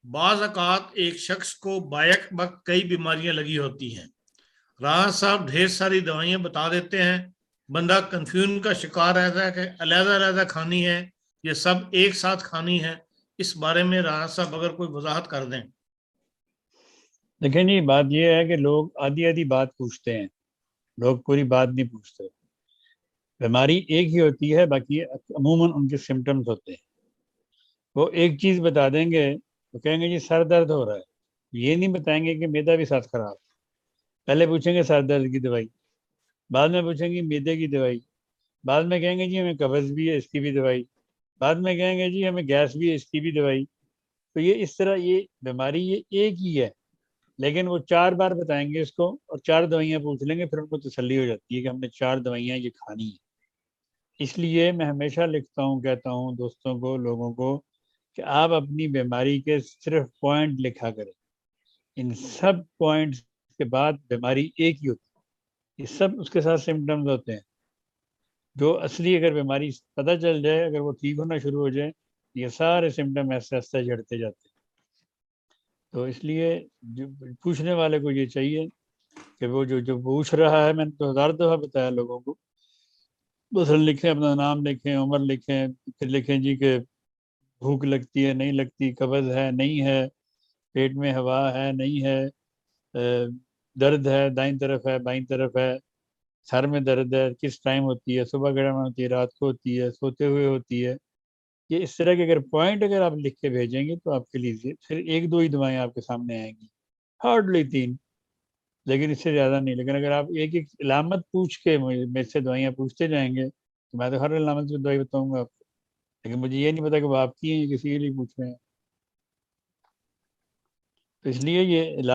بعض اوقات ایک شخص کو بیک وقت کئی بیماریاں لگی ہوتی ہیں، راحت صاحب ڈھیر ساری دوائیاں بتا دیتے ہیں، بندہ کنفیوژن کا شکار رہتا ہے کہ علیحدہ علیحدہ کھانی ہے یہ سب ایک ساتھ کھانی ہے۔ اس بارے میں راحت صاحب اگر کوئی وضاحت کر دیں۔ دیکھیں جی، بات یہ ہے کہ لوگ آدھی آدھی بات پوچھتے ہیں، لوگ پوری بات نہیں پوچھتے۔ بیماری ایک ہی ہوتی ہے، باقی عموماً ان کے سمٹمز ہوتے ہیں۔ وہ ایک چیز بتا دیں گے، وہ کہیں گے جی سر درد ہو رہا ہے، یہ نہیں بتائیں گے کہ معدہ بھی ساتھ خراب ہے۔ پہلے پوچھیں گے سر درد کی دوائی، بعد میں پوچھیں گے معدے کی دوائی، بعد میں کہیں گے جی ہمیں قبض بھی ہے اس کی بھی دوائی، بعد میں کہیں گے جی ہمیں گیس بھی ہے اس کی بھی دوائی۔ تو یہ اس طرح یہ بیماری یہ ایک ہی ہے، لیکن وہ 4 بار بتائیں گے اس کو اور 4 دوائیاں پوچھ لیں گے، پھر ان کو تسلی ہو جاتی ہے کہ ہم نے 4 دوائیاں یہ کھانی ہیں۔ اس لیے میں ہمیشہ لکھتا ہوں، کہتا ہوں دوستوں کو، لوگوں کو، کہ آپ اپنی بیماری کے صرف پوائنٹ لکھا کریں۔ ان سب پوائنٹس کے بعد بیماری ایک ہی ہوتی ہے، یہ سب اس کے ساتھ سمٹمز ہوتے ہیں۔ جو اصلی اگر بیماری پتہ چل جائے، اگر وہ ٹھیک ہونا شروع ہو جائے، یہ سارے سمٹم ایسے ایسے جڑتے جاتے ہیں۔ تو اس لیے جو پوچھنے والے کو یہ چاہیے کہ وہ جو پوچھ رہا ہے، میں نے تو 1000 دفعہ بتایا لوگوں کو، مثلا لکھیں، اپنا نام لکھیں، عمر لکھیں، پھر لکھیں جی کہ بھوک لگتی ہے نہیں لگتی، قبض ہے نہیں ہے، پیٹ میں ہوا ہے نہیں ہے، درد ہے دائیں طرف ہے بائیں طرف ہے، سر میں درد ہے، کس ٹائم ہوتی ہے، صبح کے ٹائم ہوتی ہے، رات کو ہوتی ہے، سوتے ہوئے ہوتی ہے۔ یہ اس طرح کے اگر پوائنٹ اگر آپ لکھ کے بھیجیں گے تو آپ کے لیے پھر 1 2 ہی دوائیں آپ کے سامنے آئیں گی، ہارڈلی 3، لیکن اس سے زیادہ نہیں۔ لیکن اگر آپ ایک ایک علامت پوچھ کے میرے سے دوائیاں پوچھتے جائیں گے تو میں تو ہر علامت کی دوائی بتاؤں گا آپ کو، لیکن مجھے یہ نہیں پتا کہ وہ آپ کی ہیں یا کسی کے لیے پوچھ رہے ہیں۔ تو اس لیے یہ